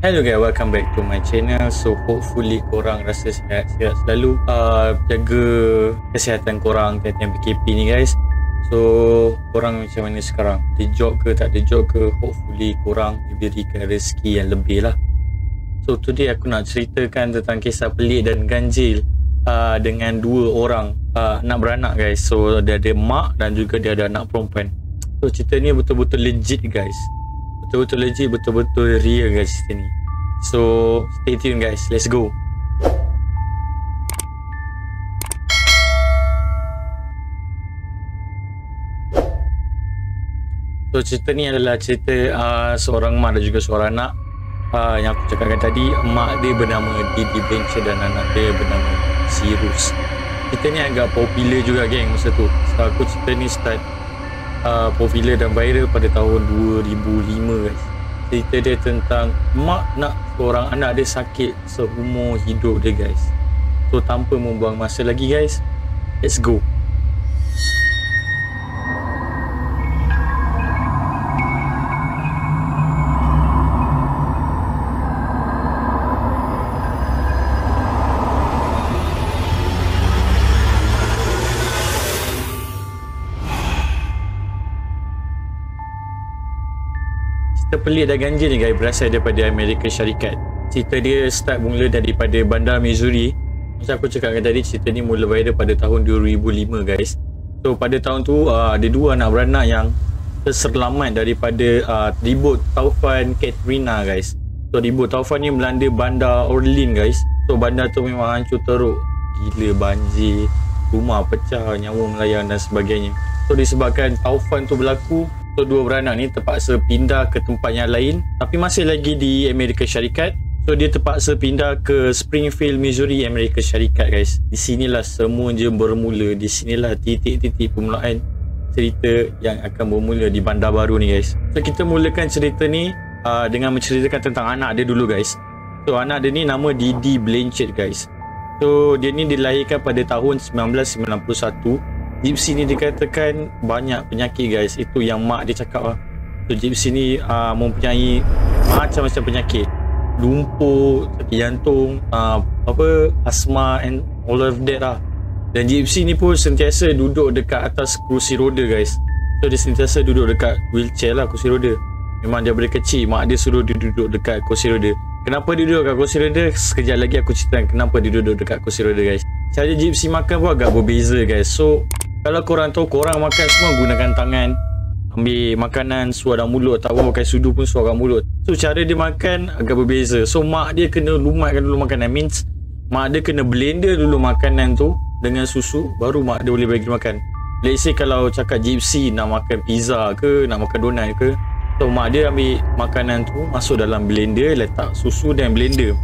Hello guys, welcome back to my channel. So hopefully korang rasa sihat-sihat selalu. Jaga kesihatan korang time PKP ni guys. So korang macam mana sekarang? Ada job ke tak ada job ke? Hopefully korang diberikan rezeki yang lebih lah. So today aku nak ceritakan tentang kisah pelik dan ganjil dengan dua orang anak beranak guys. So dia ada mak dan juga dia ada anak perempuan. So cerita ni betul-betul legit guys. Betul-betul legit, betul-betul real guys cerita ni. So stay tune guys, let's go. So cerita ni adalah cerita seorang mak dan juga seorang anak. Yang aku cakapkan tadi, mak dia bernama Didi Blanchett dan anak dia bernama Cyrus. Cerita ni agak popular juga geng masa tu. So aku cerita ni start popular dan viral pada tahun 2005 guys. Cerita dia tentang mak nak seorang anak dia sakit seumur hidup dia guys. So tanpa membuang masa lagi guys, let's go. Cerita pelik dan ganjil ni guys berasal daripada Amerika Syarikat. Cerita dia start mula daripada bandar Missouri. Macam aku cakapkan tadi, cerita ni mula viral pada tahun 2005 guys. So pada tahun tu ada dua anak beranak yang terselamat daripada ribut taufan Katrina guys. So ribut taufan ni melanda bandar Orleans guys. So bandar tu memang hancur teruk, gila, banjir, rumah pecah, nyawa melayang dan sebagainya. So disebabkan taufan tu berlaku, so dua beranak ni terpaksa pindah ke tempat yang lain, tapi masih lagi di Amerika Syarikat. So dia terpaksa pindah ke Springfield, Missouri, Amerika Syarikat guys. Di sinilah semuanya bermula. Di sinilah titik-titik permulaan cerita yang akan bermula di bandar baru ni guys. So kita mulakan cerita ni dengan menceritakan tentang anak dia dulu guys. So anak dia ni nama Didi Blanchett guys. So dia ni dilahirkan pada tahun 1991. Gypsy ni dikatakan banyak penyakit guys. Itu yang mak dia cakap lah. So Gypsy ni mempunyai macam-macam penyakit. Lumpuh, sakit jantung, asma and all of that lah. Dan Gypsy ni pun sentiasa duduk dekat atas kursi roda guys. So dia sentiasa duduk dekat wheelchair lah, kursi roda. Memang dia dari kecil mak dia suruh dia duduk dekat kursi roda. Kenapa dia duduk dekat kursi roda? Sekejap lagi aku ceritakan kenapa dia duduk dekat kursi roda guys. Cara Gypsy makan pun agak berbeza guys. So kalau korang tahu, korang makan semua gunakan tangan. Ambil makanan, suar dalam mulut. Tak apa pakai sudu pun suar dalam mulut. So cara dia makan agak berbeza. So mak dia kena lumatkan dulu makanan. Means mak dia kena blender dulu makanan tu dengan susu, baru mak dia boleh bagi makan. Let's say kalau cakap Gypsy nak makan pizza ke, nak makan donat ke, so mak dia ambil makanan tu, masuk dalam blender, letak susu dan blender.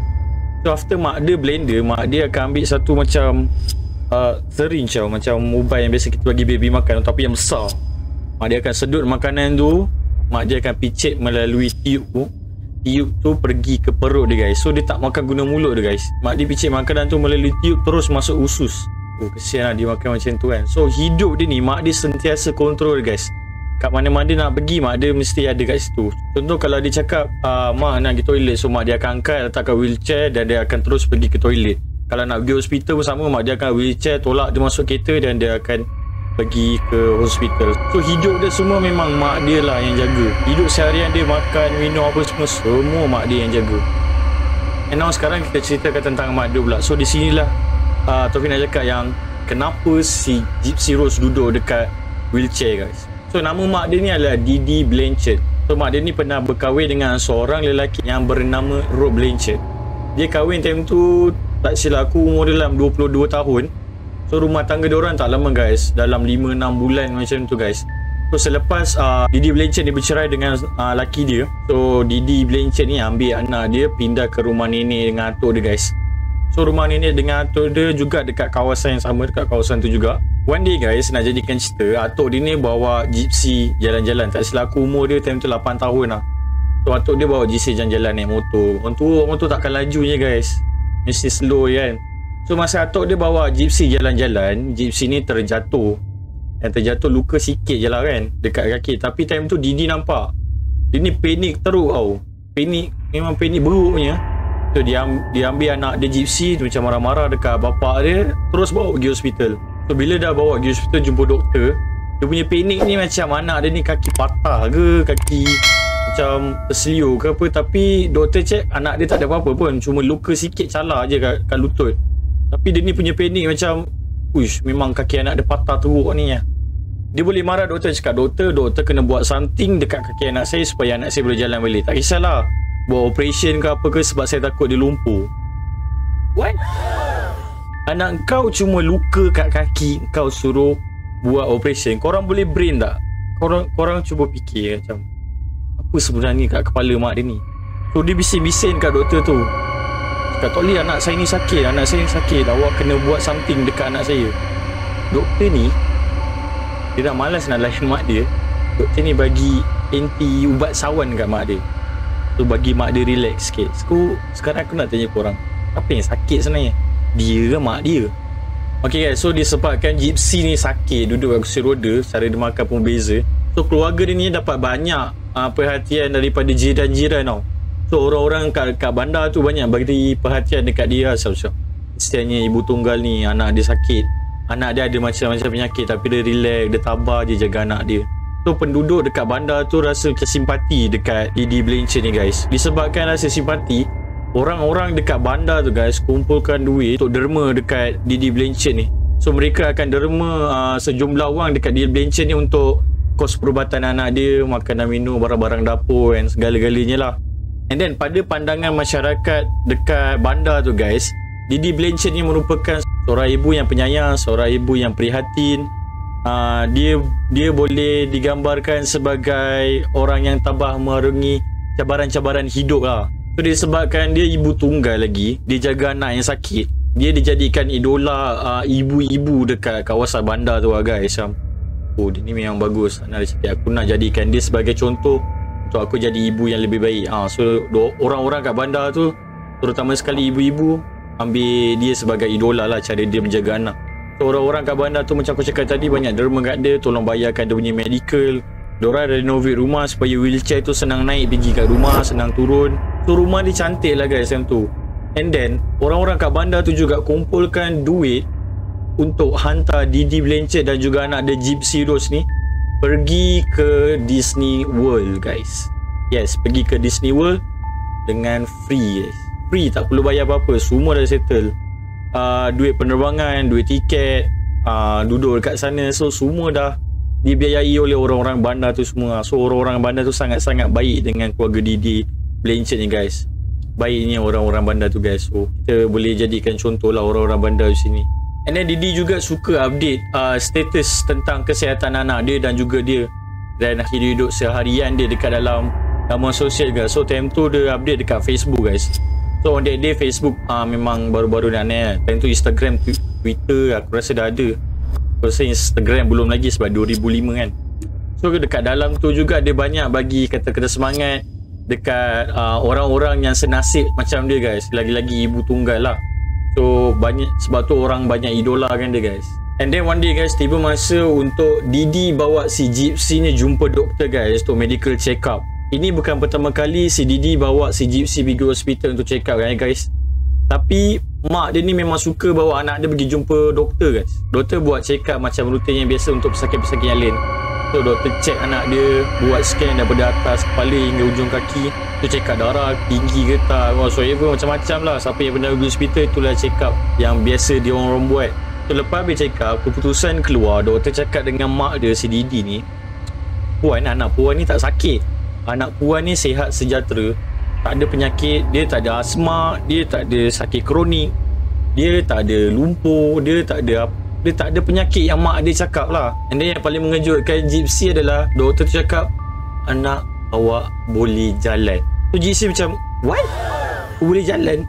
So after mak dia blender, mak dia akan ambil satu macam syringe macam mobile yang biasa kita bagi baby makan tapi yang besar. Mak dia akan sedut makanan tu, mak dia akan picit melalui tiup tu. Tiup tu pergi ke perut dia guys. So dia tak makan guna mulut dia guys. Mak dia picit makanan tu melalui tiup terus masuk usus. Kesian lah dia makan macam tu kan. So hidup dia ni mak dia sentiasa kontrol guys. Kat mana-mana dia nak pergi, mak dia mesti ada kat situ. Contoh kalau dia cakap mak nak pergi toilet, so mak dia akan angkat letak kat wheelchair dan dia akan terus pergi ke toilet. Kalau nak pergi hospital pun sama, mak dia akan wheelchair, tolak dia masuk kereta dan dia akan pergi ke hospital. So hidup dia semua memang mak dia lah yang jaga. Hidup seharian dia, makan, minum apa semua mak dia yang jaga. And now sekarang kita ceritakan tentang mak dia pula. So di sinilah Taufik nak cakap yang kenapa si Gypsy Rose duduk dekat wheelchair guys. So nama mak dia ni adalah Didi Blanchett. So mak dia ni pernah berkahwin dengan seorang lelaki yang bernama Rob Blanchett. Dia kahwin time tu, tak silap aku umur dia dalam 22 tahun. So rumah tangga diorang tak lama guys, dalam 5-6 bulan macam tu guys. So selepas Didi Blanchett ni bercerai dengan laki dia, so Didi Blanchett ni ambil anak dia pindah ke rumah nenek dengan atuk dia guys. So rumah nenek dengan atuk dia juga dekat kawasan yang sama, dekat kawasan tu juga. One day guys, nak jadikan cerita, atuk dia ni bawa Gypsy jalan-jalan. Tak silap aku umur dia time tu 8 tahun lah. So atuk dia bawa Gypsy jalan-jalan naik motor. Orang tu takkan lajunya guys, mesti slow kan. So masa atuk dia bawa Gypsy jalan-jalan, Gypsy ni terjatuh. Yang terjatuh luka sikit je lah kan dekat kaki. Tapi time tu Didi nampak, dia ni panik teruk tau. panik, memang panik beruknya. So dia ambil anak dia gypsy tu, macam marah-marah dekat bapak dia, terus bawa pergi hospital. So bila dah bawa pergi hospital jumpa doktor, dia punya panik ni macam anak dia ni kaki patah ke, kaki macam terseliur ke apa. Tapi doktor cek anak dia tak ada apa-apa pun, cuma luka sikit calar je kat lutut. Tapi dia ni punya panik macam, uish, memang kaki anak dia patah teruk ni ya. Dia boleh marah doktor, cakap doktor kena buat something dekat kaki anak saya supaya anak saya boleh jalan balik. Tak kisahlah buat operation ke apa ke, sebab saya takut dia lumpuh. What? Anak kau cuma luka kat kaki, kau suruh buat operation. Korang boleh brain tak? Korang cuba fikir macam apa sebenarnya kat kepala mak dia ni. So dia bising-bising kat doktor tu, cakap, "Tok Lee, anak saya ni sakit, awak kena buat something dekat anak saya." Doktor ni dia dah malas nak layan mak dia. Doktor ni bagi anti ubat sawan kat mak dia, tu bagi mak dia relax sikit. So sekarang aku nak tanya korang, apa yang sakit sebenarnya, dia ke mak dia? Okay guys, so disebabkan gypsy ni sakit, duduk kat kursi roda, cara dia makan pun beza. So keluarga dia ni dapat banyak perhatian daripada jiran-jiran tau. So orang-orang kat bandar tu banyak bagi perhatian dekat dia. Setiapnya ibu tunggal ni, anak dia sakit, anak dia ada macam-macam penyakit, tapi dia relax, dia tabah je jaga anak dia. So penduduk dekat bandar tu rasa macam simpati dekat Didi Blanchard ni guys. Disebabkan rasa simpati, orang-orang dekat bandar tu guys kumpulkan duit untuk derma dekat Didi Blanchard ni. So mereka akan derma sejumlah wang dekat Didi Blanchard ni untuk kos perubatan anak dia, makanan minum, barang-barang dapur dan segala-galanya lah. And then pada pandangan masyarakat dekat bandar tu guys, Didi Blanchard ni merupakan seorang ibu yang penyayang, seorang ibu yang prihatin. Dia boleh digambarkan sebagai orang yang tabah mengarungi cabaran-cabaran hidup lah. So disebabkan dia ibu tunggal lagi, dia jaga anak yang sakit, dia dijadikan idola ibu-ibu dekat kawasan bandar tu lah guys. Oh, dia ni memang bagus. Anak dia cakap, aku nak jadikan dia sebagai contoh untuk aku jadi ibu yang lebih baik. So orang-orang kat bandar tu, terutama sekali ibu-ibu, ambil dia sebagai idola lah cara dia menjaga anak. So orang-orang kat bandar tu macam aku cakap tadi, banyak derma kat dia, tolong bayarkan dia punya medical. Diorang renovate rumah supaya wheelchair tu senang naik pergi kat rumah, senang turun. So rumah dia cantik lah guys macam tu. And then orang-orang kat bandar tu juga kumpulkan duit untuk hantar Didi Blanchard dan juga anak dia Gypsy Rose ni pergi ke Disney World guys. Yes, pergi ke Disney World dengan free guys. Free, tak perlu bayar apa-apa, semua dah settle. Duit penerbangan, duit tiket, duduk dekat sana, so semua dah dibiayai oleh orang-orang bandar tu semua. So orang-orang bandar tu sangat-sangat baik dengan keluarga Didi Blanchard ni guys. Baiknya orang-orang bandar tu guys. So kita boleh jadikan contoh lah orang-orang bandar di sini. And then Didi juga suka update status tentang kesihatan anak dia dan juga dia, dan hidup seharian dia dekat dalam laman sosial guys. So time tu dia update dekat Facebook guys. So on that day Facebook memang baru-baru ni aneh. Time tu Instagram, Twitter aku rasa dah ada. Aku rasa Instagram belum lagi sebab 2005 kan. So dekat dalam tu juga dia banyak bagi kata-kata semangat dekat orang-orang yang senasib macam dia guys. Lagi-lagi ibu tunggal lah. So banyak, sebab tu orang banyak idolakan dia guys. And then one day guys, tiba masa untuk Didi bawa si Gypsy ni jumpa doktor guys untuk medical check up. Ini bukan pertama kali si Didi bawa si Gypsy pergi hospital untuk check up kan guys. Tapi mak dia ni memang suka bawa anak dia pergi jumpa doktor guys. Doktor buat check up macam rutin yang biasa untuk pesakit-pesakit yang lain. So doktor check anak dia, buat scan daripada atas kepala hingga ujung kaki. Tu check up darah tinggi ke tak, whatsoever, macam-macam lah. Siapa yang pernah pergi hospital, itulah check up yang biasa dia orang buat. So lepas habis check up, keputusan keluar, doktor cakap dengan mak dia si Didi ni, Puan, anak Puan ni tak sakit. Anak Puan ni sihat sejahtera, tak ada penyakit, dia tak ada asma, dia tak ada sakit kronik, dia tak ada lumpuh, dia tak ada penyakit yang mak dia cakap lah. And then yang paling mengejutkan Gypsy adalah doktor tu cakap, anak awak boleh jalan. So Gypsy macam, what? Aku boleh jalan?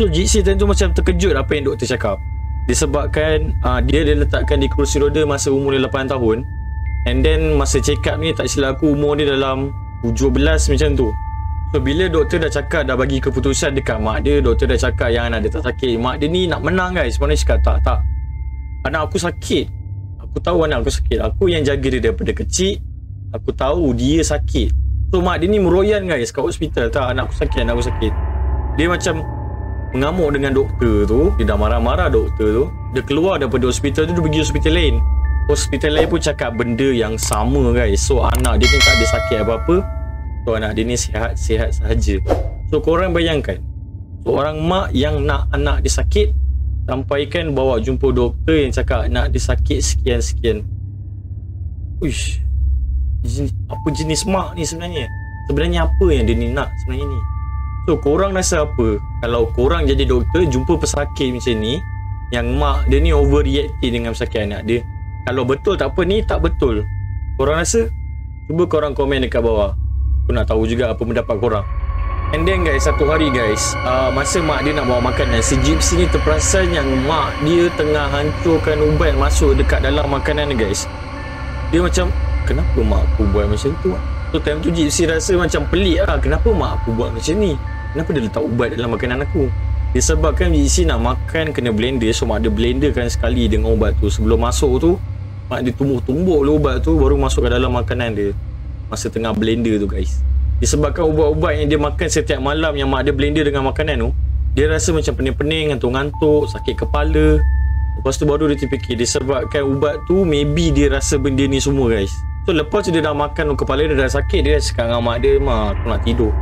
So Gypsy tentu macam terkejut apa yang doktor cakap. Disebabkan dia letakkan di kerusi roda masa umur dia 8 tahun. And then masa check up ni tak silap aku umur dia dalam 17 macam tu. So bila doktor dah cakap, dah bagi keputusan dekat mak dia, doktor dah cakap yang anak dia tak sakit. Mak dia ni nak menang guys. Sebenarnya cakap tak, anak aku sakit. Aku tahu anak aku sakit. Aku yang jaga dia daripada kecil. Aku tahu dia sakit. So mak dia ni meroyan guys kat hospital. Tak, anak aku sakit. Dia macam mengamuk dengan doktor tu. Dia dah marah-marah doktor tu. Dia keluar daripada hospital tu, dia pergi hospital lain. Hospital lain pun cakap benda yang sama guys. So anak dia ni tak ada sakit apa-apa. So anak dia ni sihat sahaja. So korang bayangkan, seorang mak yang nak anak dia sakit, sampaikan bawa jumpa doktor yang cakap anak dia sakit sekian-sekian. Uish, apa jenis mak ni sebenarnya? Sebenarnya apa yang dia ni nak sebenarnya ni? So korang rasa apa kalau korang jadi doktor, jumpa pesakit macam ni, yang mak dia ni overreacting dengan pesakit anak dia? Kalau betul tak apa ni, tak betul, korang rasa? Cuba korang komen dekat bawah. Aku nak tahu juga apa pendapat korang. And then guys, satu hari guys, masa mak dia nak bawa makanan, si gypsy ni terperasan yang mak dia tengah hancurkan ubat masuk dekat dalam makanan ni guys. Dia macam, kenapa mak aku buat macam tu? So time tu gypsy rasa macam pelik lah. Kenapa mak aku buat macam ni? Kenapa dia letak ubat dalam makanan aku? Disebabkan gypsy nak makan kena blender. So mak dia blenderkan sekali dengan ubat tu. Sebelum masuk tu, mak dia tumbuk-tumbuk lah ubat tu, baru masuk ke dalam makanan dia masa tengah blender tu guys. Disebabkan ubat-ubat yang dia makan setiap malam yang mak dia blender dengan makanan tu, dia rasa macam pening-pening, ngantuk-ngantuk, sakit kepala. Lepas tu baru dia terfikir, disebabkan ubat tu maybe dia rasa benda ni semua guys. So lepas tu dia dah makan, kepala dia dah sakit, dia dah cakap dengan mak dia, mak aku nak tidur.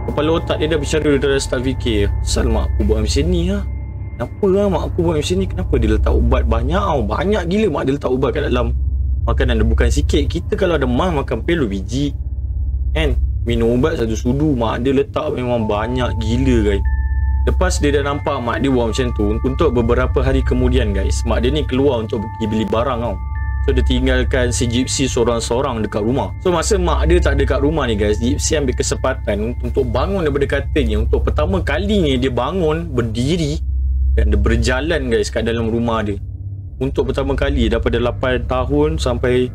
Kepala otak dia dah bercara, dia dah start fikir, asal mak aku buat macam ni lah? Kenapa lah mak aku buat macam ni? Kenapa dia letak ubat banyak tau? Banyak gila mak dia letak ubat kat dalam makanan dia, bukan sikit. Kita kalau ada mah makan pelu biji kan, minum ubat satu sudu, mak dia letak memang banyak gila guys. Lepas dia dah nampak mak dia buat macam tu, untuk beberapa hari kemudian guys, mak dia ni keluar untuk pergi beli barang tau. So dia tinggalkan si gypsy seorang-seorang dekat rumah. So masa mak dia tak ada kat rumah ni guys, gypsy ambil kesempatan untuk bangun daripada katilnya. Untuk pertama kalinya dia bangun berdiri dan dia berjalan guys kat dalam rumah dia. Untuk pertama kali daripada 8 tahun sampai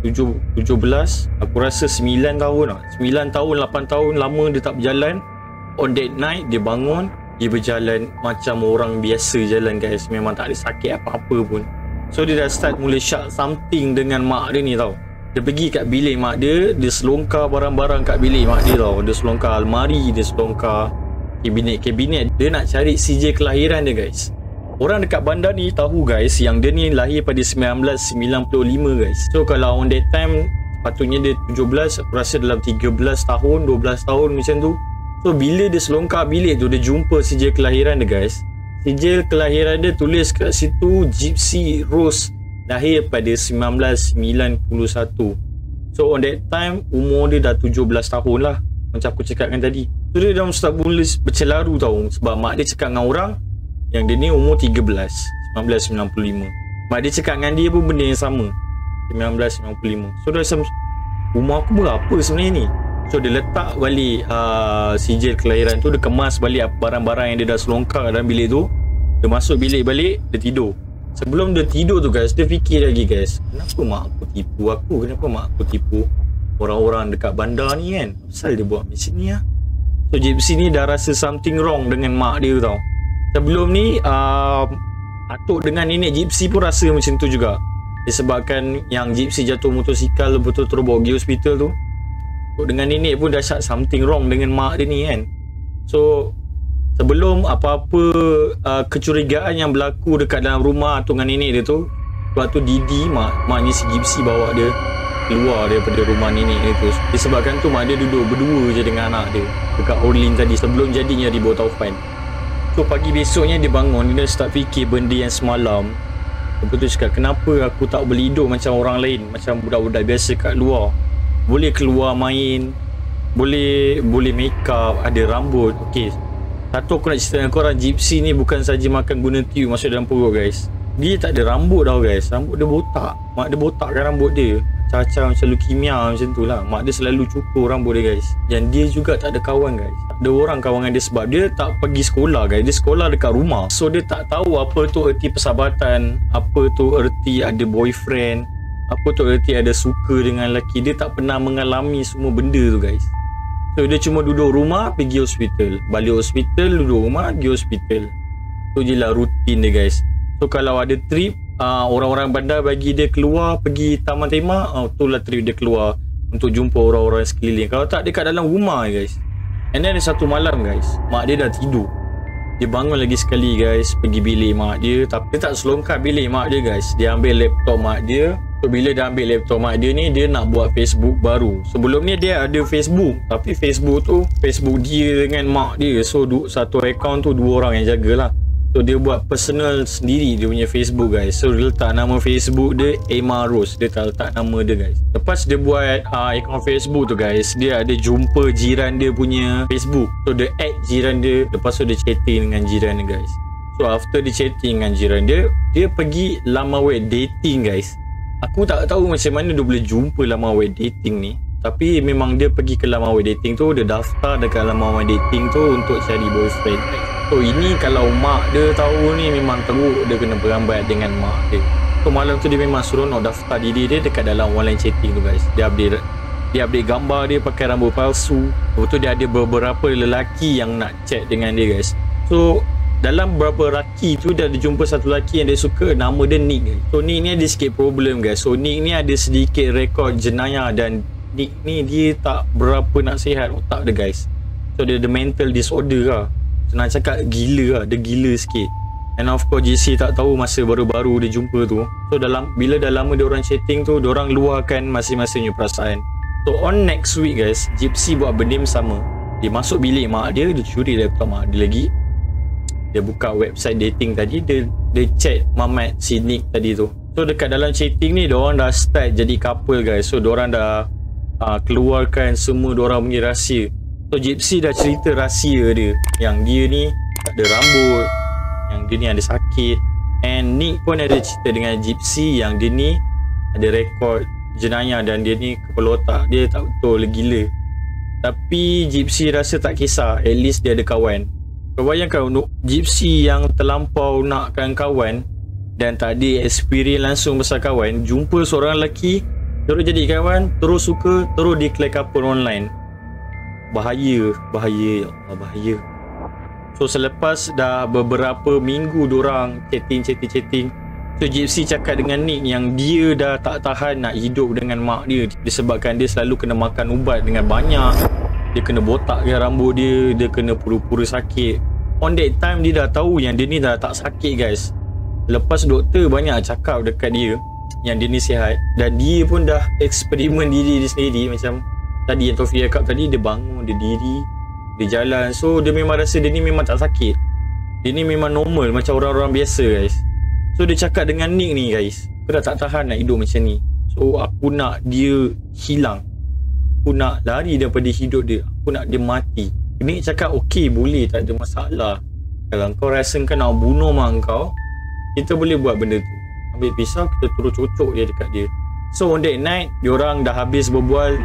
17, aku rasa 9 tahun lah. 9 tahun, 8 tahun lama dia tak berjalan. On that night dia bangun, dia berjalan macam orang biasa jalan guys. Memang tak ada sakit apa-apa pun. So dia dah start mula shock something dengan mak dia ni tau. Dia pergi kat bilik mak dia, dia selongkar barang-barang kat bilik mak dia tau. Dia selongkar almari, dia selongkar kabinet. Dia nak cari CJ kelahiran dia guys. Orang dekat bandar ni tahu guys yang dia ni lahir pada 1995 guys. So kalau on that time patutnya dia 17, aku rasa dalam 13 tahun, 12 tahun macam tu. So bila dia selongkar bilik tu, dia jumpa sijil kelahiran dia guys. Sijil kelahiran dia tulis kat situ Gypsy Rose, lahir pada 1991. So on that time umur dia dah 17 tahun lah, macam aku cakapkan tadi. So dia dah start tulis bercelaru tau, sebab mak dia cakap dengan orang yang dia ni umur 13, 1995. Mak dia cakap dengan dia pun benda yang sama, 1995. So dia rasa umur aku berapa sebenarnya ni? So dia letak balik sijil kelahiran tu, dia kemas balik barang-barang yang dia dah selongkar dalam bilik tu. Dia masuk bilik balik, dia tidur. Sebelum dia tidur tu guys, dia fikir lagi guys, kenapa mak aku tipu aku? Kenapa mak aku tipu orang-orang dekat bandar ni kan? Asal dia buat macam ni lah. So Gypsy ni dah rasa something wrong dengan mak dia tau. Sebelum ni atuk dengan nenek Gypsy pun rasa macam tu juga. Disebabkan yang Gypsy jatuh motosikal betul-betul bawa pergi hospital tu, dengan nenek pun dah cak something wrong dengan mak dia ni kan. So sebelum apa-apa kecurigaan yang berlaku dekat dalam rumah atuk dengan nenek dia tu, waktu Didi maknya si Gypsy bawa dia keluar daripada rumah nenek dia tu. Disebabkan tu mak dia duduk berdua je dengan anak dia dekat Orlin tadi sebelum jadinya Ribo Taufan. So pagi besoknya dia bangun, dia start fikir benda yang semalam. Lepas tu cakap, kenapa aku tak boleh hidup macam orang lain, macam budak-budak biasa kat luar. Boleh keluar main, boleh make up, ada rambut. Okey, satu aku nak cerita dengan korang, Gypsy ni bukan saja makan guna tiup masuk dalam perut guys. Dia tak ada rambut tau guys. Rambut dia botak. Mak dia botakkan rambut dia, caca macam leukemia macam tu lah. Mak dia selalu cukur rambut dia guys. Dan dia juga tak ada kawan guys. Ada orang kawan dia sebab dia tak pergi sekolah guys. Dia sekolah dekat rumah. So dia tak tahu apa tu erti persahabatan, apa tu erti ada boyfriend, apa tu erti ada suka dengan lelaki. Dia tak pernah mengalami semua benda tu guys. So dia cuma duduk rumah, pergi hospital, balik hospital, duduk rumah, pergi hospital. Tu je lah rutin dia guys. So kalau ada trip, orang-orang bandar bagi dia keluar pergi taman tema, tu lah trip dia keluar. untuk jumpa orang-orang sekeliling. Kalau tak, dia kat dalam rumah guys. And then ada satu malam guys, mak dia dah tidur. Dia bangun lagi sekali guys, pergi bilik mak dia. Tapi dia tak selongkar bilik mak dia guys. Dia ambil laptop mak dia. So bila dia ambil laptop mak dia ni, dia nak buat Facebook baru. Sebelum ni dia ada Facebook, tapi Facebook tu Facebook dia dengan mak dia. So satu account tu dua orang yang jagalah. So dia buat personal sendiri dia punya Facebook guys. So dia letak nama Facebook dia Emma Rose. Dia tak letak nama dia guys. Lepas dia buat account Facebook tu guys, dia ada jumpa jiran dia punya Facebook. So dia add jiran dia. Lepas tu dia chatting dengan jiran dia guys. So after dia chatting dengan jiran dia, dia pergi laman web dating guys. Aku tak tahu macam mana dia boleh jumpa laman web dating ni. Tapi memang dia pergi ke laman web dating tu. Dia daftar dekat laman web dating tu untuk cari boyfriend guys. So ini kalau mak dia tahu ni memang teruk, dia kena berambat dengan mak dia. So malam tu dia memang suruh nak daftar diri dia dekat dalam online chatting tu guys. Dia update gambar dia pakai rambut palsu. Lepas tu dia ada beberapa lelaki yang nak chat dengan dia guys. So dalam beberapa lelaki tu dia ada jumpa satu lelaki yang dia suka, nama dia Nick. So Nick ni ada sikit problem guys. So Nick ni ada sedikit rekod jenayah dan Nick ni dia tak berapa nak sihat otak dia guys. So dia ada mental disorder lah. Senang cakap gila lah, dia gila sikit. And of course JC tak tahu masa baru-baru dia jumpa tu. So bila dah lama dia orang chatting tu, dia orang luahkan masing-masingnya perasaan. So on next week guys, Gypsy buat benda yang sama. Dia masuk bilik mak dia, dia curi laptop mak dia lagi. Dia buka website dating tadi, dia chat Mamat si Nick tadi tu. So dekat dalam chatting ni, dia orang dah start jadi couple guys. So dia orang dah keluarkan semua dia orang punya rahsia. So Gypsy dah cerita rahsia dia, yang dia ni tak ada rambut, yang dia ni ada sakit. And Nick pun ada cerita dengan Gypsy yang dia ni ada rekod jenayah dan dia ni kepala otak dia tak betul, gila. Tapi Gypsy rasa tak kisah, at least dia ada kawan. Kau bayangkan untuk Gypsy yang terlampau nakkan kawan dan tak ada experience langsung pasal kawan, jumpa seorang lelaki, terus jadi kawan, terus suka, terus declare couple online. Bahaya ya Allah, bahaya. So selepas dah beberapa minggu diorang chatting, so Gypsy cakap dengan Nick yang dia dah tak tahan nak hidup dengan mak dia disebabkan dia selalu kena makan ubat dengan banyak. Dia kena botakkan rambut dia, dia kena pura-pura sakit. On that time dia dah tahu yang dia ni dah tak sakit guys. Lepas doktor banyak cakap dekat dia yang dia ni sihat, dan dia pun dah eksperimen diri dia sendiri. Macam tadi yang Taufik cakap tadi, dia bangun, dia diri, dia jalan. So dia memang rasa dia ni memang tak sakit. Dia ni memang normal macam orang-orang biasa guys. So dia cakap dengan Nick ni guys, aku dah tak tahan nak hidup macam ni. So aku nak dia hilang, aku nak lari daripada hidup dia, aku nak dia mati. Nick cakap okey, boleh, tak ada masalah. Kalau kau rasa kau nak bunuh mak kau, kita boleh buat benda tu. Ambil pisau, kita terus cocok dia dekat dia. So on that night, diorang dah habis berbual.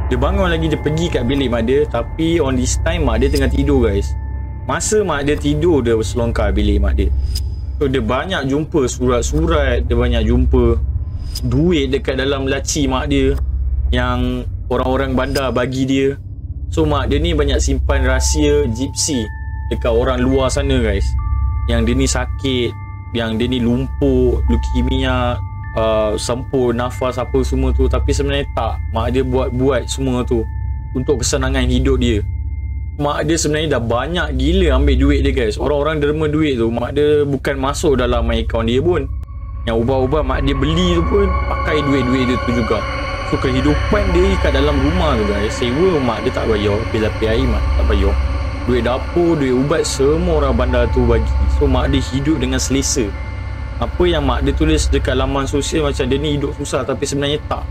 Dia bangun lagi, dia pergi kat bilik mak dia. Tapi on this time mak dia tengah tidur guys. Masa mak dia tidur, dia selongkar bilik mak dia. So dia banyak jumpa surat-surat, dia banyak jumpa duit dekat dalam laci mak dia yang orang-orang bandar bagi dia. So mak dia ni banyak simpan rahsia Gypsy dekat orang luar sana guys. Yang dia ni sakit, yang dia ni lumpuh, leukemia, sempur nafas apa semua tu. Tapi sebenarnya tak, mak dia buat semua tu untuk kesenangan hidup dia. Mak dia sebenarnya dah banyak gila ambil duit dia guys. Orang-orang derma duit tu, mak dia bukan masuk dalam account dia pun. Yang ubah-ubah mak dia beli tu pun pakai duit-duit dia tu juga. So kehidupan dia kat dalam rumah tu guys, sewa mak dia tak bayar, bil air mak tak bayar, duit dapur, duit ubat semua orang bandar tu bagi. So mak dia hidup dengan selesa. Apa yang mak dia tulis dekat laman sosial macam dia ni hidup susah, tapi sebenarnya tak.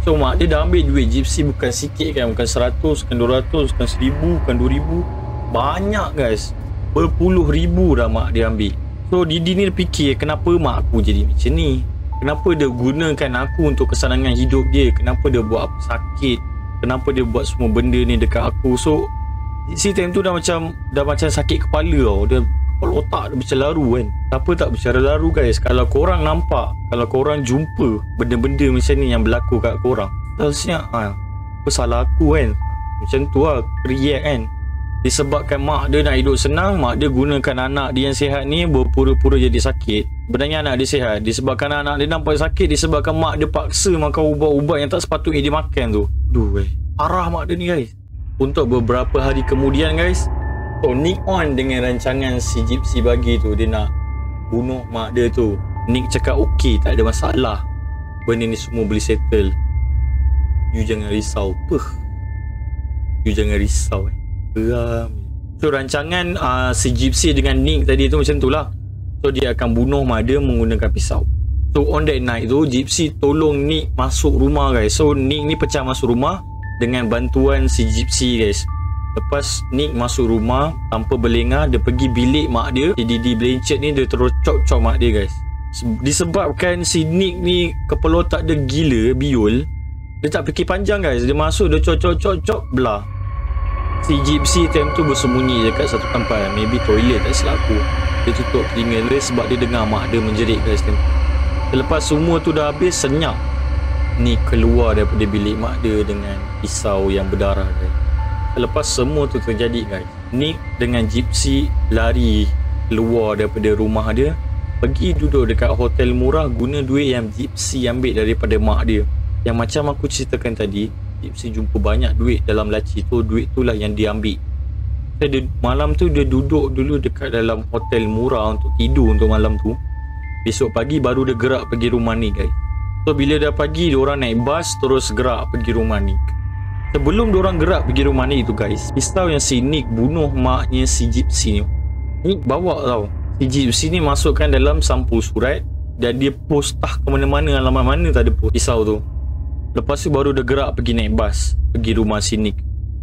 So mak dia dah ambil duit Gypsy bukan sikit kan, bukan 100, bukan 200, bukan 1000, bukan 2000. Banyak guys, berpuluh ribu dah mak dia ambil. So Didi ni fikir, kenapa mak aku jadi macam ni? Kenapa dia gunakan aku untuk kesenangan hidup dia? Kenapa dia buat aku sakit? Kenapa dia buat semua benda ni dekat aku? So si time tu dah macam sakit kepala tau. Dia kepala otak dia macam laru kan. Siapa tak bercara laru guys? Kalau korang nampak, kalau korang jumpa benda-benda macam ni yang berlaku kat korang, terusnya apa salah aku kan? Macam tu lah react kan. Disebabkan mak dia nak hidup senang, mak dia gunakan anak dia yang sihat ni berpura-pura jadi sakit. Sebenarnya anak dia sihat. Disebabkan anak dia nampak sakit, disebabkan mak dia paksa makan ubat-ubat yang tak sepatutnya dia makan tu. Parah mak dia ni guys. Untuk beberapa hari kemudian guys, so Nick on dengan rancangan si Gypsy bagi tu. Dia nak bunuh mak dia tu. Nick cakap okey, tak ada masalah, benda ni semua boleh settle. You jangan risau. You jangan risau. So rancangan si Gypsy dengan Nick tadi tu macam tu lah. So dia akan bunuh mak dia menggunakan pisau. So on that night tu, Gypsy tolong Nick masuk rumah guys. So Nick ni pecah masuk rumah dengan bantuan si Gypsy guys. Lepas Nick masuk rumah tanpa berlengah, dia pergi bilik mak dia. Si Didi Blanchett ni dia terus cop mak dia guys. Disebabkan si Nick ni kepala otak dia gila, biol, dia tak fikir panjang guys. Dia masuk, dia cop belah. Si Gypsy time tu bersembunyi dekat satu tempat, maybe toilet tak silap aku. Dia tutup telinga dia sebab dia dengar mak dia menjerit guys. Selepas semua tu dah habis, senyap Nick keluar daripada bilik mak dia dengan pisau yang berdarah guys. Selepas semua tu terjadi guys, Nick dengan Gypsy lari keluar daripada rumah dia, pergi duduk dekat hotel murah guna duit yang Gypsy ambil daripada mak dia. Yang macam aku ceritakan tadi, Gypsy jumpa banyak duit dalam laci tu. Duit tu lah yang dia ambil. Malam tu dia duduk dulu dekat dalam hotel murah untuk tidur untuk malam tu. Besok pagi baru dia gerak pergi rumah Nick guys. So bila dah pagi, diorang naik bas terus gerak pergi rumah Nick. Sebelum diorang gerak pergi rumah Nick tu guys, pisau yang si Nick bunuh maknya si Gypsy ni, Nick bawa tau. Si Gypsy ni masukkan dalam sampul surat dan dia postah ke mana-mana, alamat mana tak ada pisau tu. Lepas tu baru dia gerak pergi naik bas pergi rumah si Nick.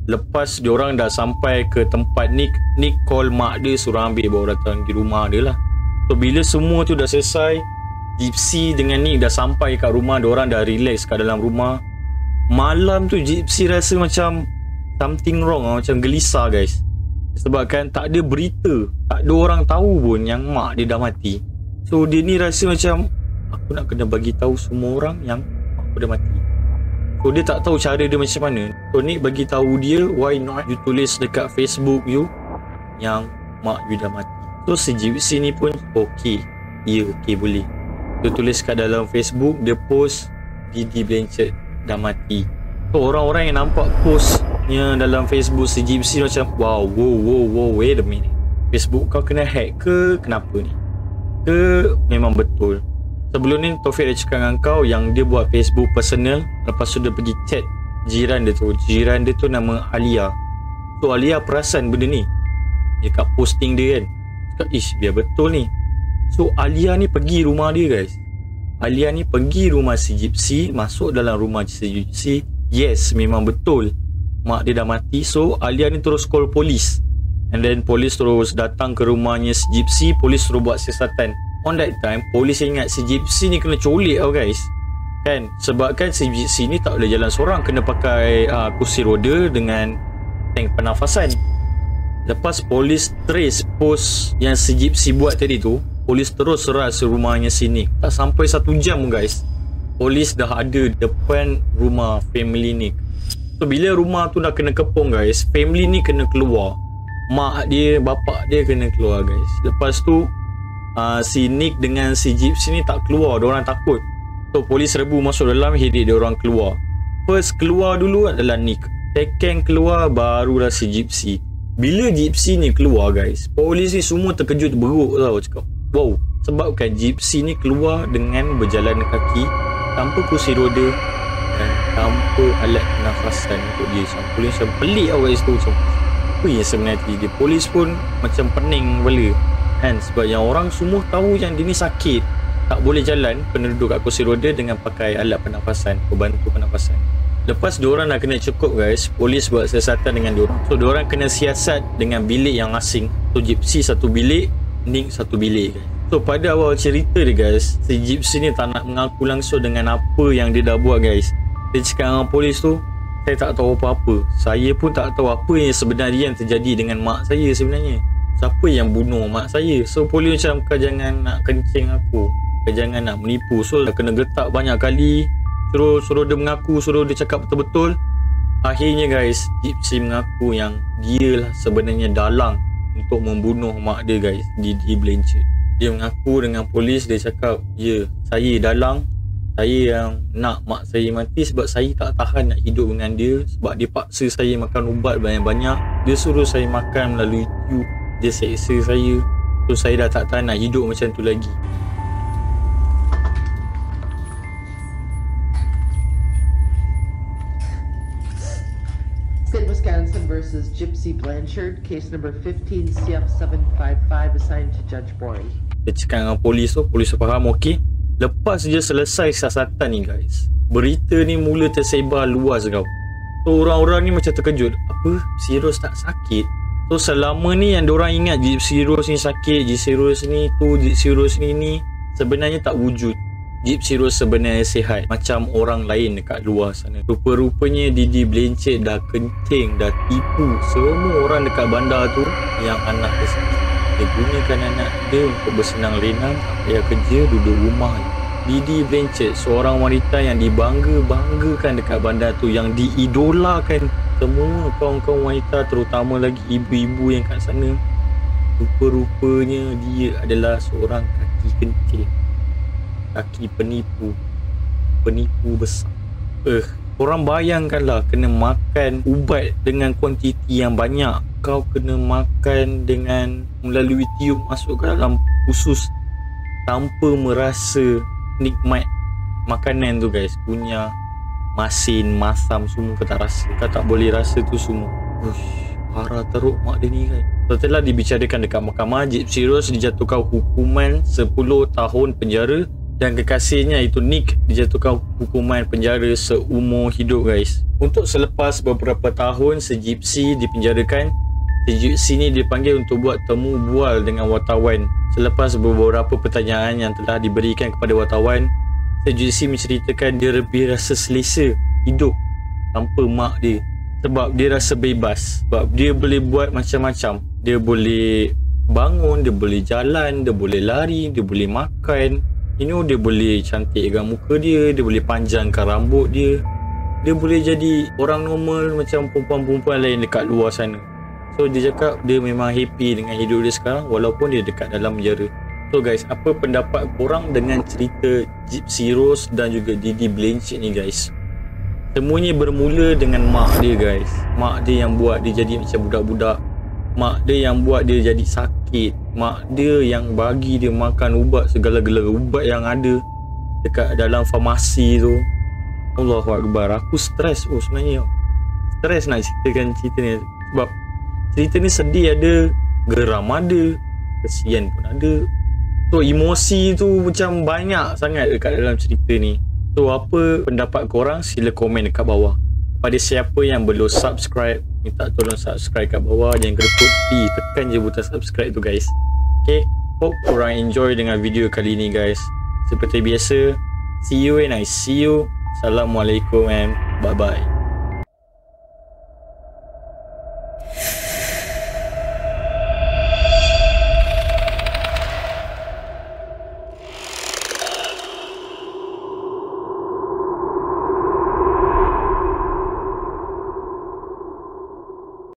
Lepas diorang dah sampai ke tempat Nick, Nick call mak dia suruh ambil bawa datang di rumah dia lah. So bila semua tu dah selesai, Gypsy dengan Nick dah sampai kat rumah, diorang dah relax kat dalam rumah. Malam tu Gypsy rasa macam something wrong, macam gelisah guys. Sebabkan tak ada berita, tak ada orang tahu pun yang mak dia dah mati. So dia ni rasa macam aku nak kena bagi tahu semua orang yang aku dah mati. So dia tak tahu cara dia macam mana. So Nick bagi tahu dia, why not you tulis dekat Facebook you yang mak you dah mati. So si Gypsy ni pun okey, okey boleh. Dia tulis kat dalam Facebook, dia post Didi Blanchett dah mati. So orang-orang yang nampak postnya dalam Facebook si Gypsy macam wow, wait a minute, Facebook kau kena hack ke kenapa ni? Ke memang betul? Sebelum ni Taufik dah cakap dengan kau yang dia buat Facebook personal, lepas tu dia pergi chat jiran dia tu. Jiran dia tu nama Alia. So Alia perasan benda ni, dia kat posting dia kan, cakap biar betul ni. So Alia ni pergi rumah dia guys. Alia ni pergi rumah si Gypsy, masuk dalam rumah si Gypsy. Yes, memang betul mak dia dah mati. So Alia ni terus call polis, and then polis terus datang ke rumahnya si Gypsy. Polis terus buat siasatan. On that time, polis ingat si Gypsy ni kena colik tau guys, kan? Sebab kan si Gypsy ni tak boleh jalan seorang, kena pakai kursi roda dengan tank pernafasan. Lepas polis trace post yang si Gypsy buat tadi tu, polis terus seras rumahnya sini. Tak sampai 1 jam guys, polis dah ada depan rumah family Nick. So bila rumah tu dah kena kepung guys, family ni kena keluar. Mak dia, bapak dia kena keluar guys. Lepas tu si Nick dengan si Gypsy ni tak keluar, diorang takut. So polis rebu masuk dalam, headed diorang keluar. First keluar dulu adalah Nick, second keluar barulah si Gypsy. Bila Gypsy ni keluar guys, polis ni semua terkejut beruk tau. Cakap wow, sebabkan Gypsy ni keluar dengan berjalan kaki, tanpa kursi roda dan tanpa alat pernafasan untuk dia. Polis macam pelik tau guys tu, macam apa yang sebenarnya dia. Polis pun macam pening kepala kan, sebab yang orang semua tahu yang dia ni sakit, tak boleh jalan, kena duduk kat kursi roda dengan pakai alat pernafasan, pembantu pernafasan. Lepas diorang dah kena cukup guys, polis buat siasatan dengan diorang. So diorang kena siasat dengan bilik yang asing. So Gypsy satu bilik, Nick satu bilik guys. So pada awal cerita dia guys, si Gypsy ni tak nak mengaku langsung dengan apa yang dia dah buat guys. Dia cakap dengan polis tu, saya tak tahu apa-apa, saya pun tak tahu apa yang sebenarnya yang terjadi dengan mak saya sebenarnya. Siapa yang bunuh mak saya? So polis macam, kau jangan nak kencing aku, kau jangan nak menipu. So dah kena getak banyak kali, suruh dia mengaku, suruh dia cakap betul-betul. Akhirnya guys, Gypsy mengaku yang dia lah sebenarnya dalang untuk membunuh mak dia guys, Didi Blanchett. Dia mengaku dengan polis, dia cakap, ya, saya dalang, saya yang nak mak saya mati sebab saya tak tahan nak hidup dengan dia, sebab dia paksa saya makan ubat banyak-banyak, dia suruh saya makan melalui tube, dia seksa saya, so saya dah tak tahan nak hidup macam tu lagi. State of Wisconsin versus Gypsy Blanchard, case number 15 CF755, assigned to Judge Boring. Dia cakap dengan polis tu faham, okey. Lepas je selesai siasatan ni guys, berita ni mula tersebar luas kau. So orang-orang ni macam terkejut, apa? Gypsy Rose tak sakit? So selama ni yang diorang ingat Gypsy Rose ni sakit, Gypsy Rose ni tu, Gypsy Rose ni sebenarnya tak wujud. Gypsy Rose sebenarnya sihat macam orang lain dekat luar sana. Rupa-rupanya Didi Blanchard dah kencing, dah tipu semua orang dekat bandar tu yang anak dia sakit. Dia gunakan anak dia untuk bersenang lenang, tak payah kerja, duduk rumah. Didi Blanchard, seorang wanita yang dibangga-banggakan dekat bandar tu, yang diidolakan semua kaum-kaum wanita, terutama lagi ibu-ibu yang kat sana. Rupa-rupanya dia adalah seorang kaki kencing, kaki penipu besar. Korang bayangkanlah kena makan ubat dengan kuantiti yang banyak, kau kena makan dengan melalui tiup masuk ke dalam usus tanpa merasa nikmat makanan tu guys. Kunyah, masin, masam semua kau tak rasa, kau tak boleh rasa tu semua. Parah teruk mak dia ni kan. Setelah dibicarakan dekat mahkamah, Gypsy Rose dijatuhkan hukuman 10 tahun penjara dan kekasihnya iaitu Nick dijatuhkan hukuman penjara seumur hidup guys. Untuk selepas beberapa tahun Gypsy dipenjarakan, Gypsy ni dipanggil untuk buat temu bual dengan wartawan. Selepas beberapa pertanyaan yang telah diberikan kepada wartawan, Gypsy menceritakan dia lebih rasa selesa hidup tanpa mak dia, sebab dia rasa bebas, sebab dia boleh buat macam-macam. Dia boleh bangun, dia boleh jalan, dia boleh lari, dia boleh makan, dia boleh cantikkan muka dia, dia boleh panjangkan rambut dia, dia boleh jadi orang normal macam perempuan-perempuan lain dekat luar sana. So dia cakap dia memang happy dengan hidup dia sekarang walaupun dia dekat dalam penjara. So guys, apa pendapat korang dengan cerita Gypsy Rose dan juga Didi Blanchard ni guys? Semuanya bermula dengan mak dia guys. Mak dia yang buat dia jadi macam budak-budak, mak dia yang buat dia jadi sakit, mak dia yang bagi dia makan ubat, segala-gala ubat yang ada dekat dalam farmasi tu. Allahu Akbar, aku stres sebenarnya. Stres nak ceritakan cerita ni sebab cerita ni sedih ada, geram ada, kesian pun ada. So emosi tu macam banyak sangat dekat dalam cerita ni. So apa pendapat korang? Sila komen dekat bawah. Pada siapa yang belum subscribe, minta tolong subscribe kat bawah. Jangan gereput P, tekan je butang subscribe tu guys. Okay, hope korang enjoy dengan video kali ni guys. Seperti biasa, see you and I see you. Assalamualaikum and bye bye.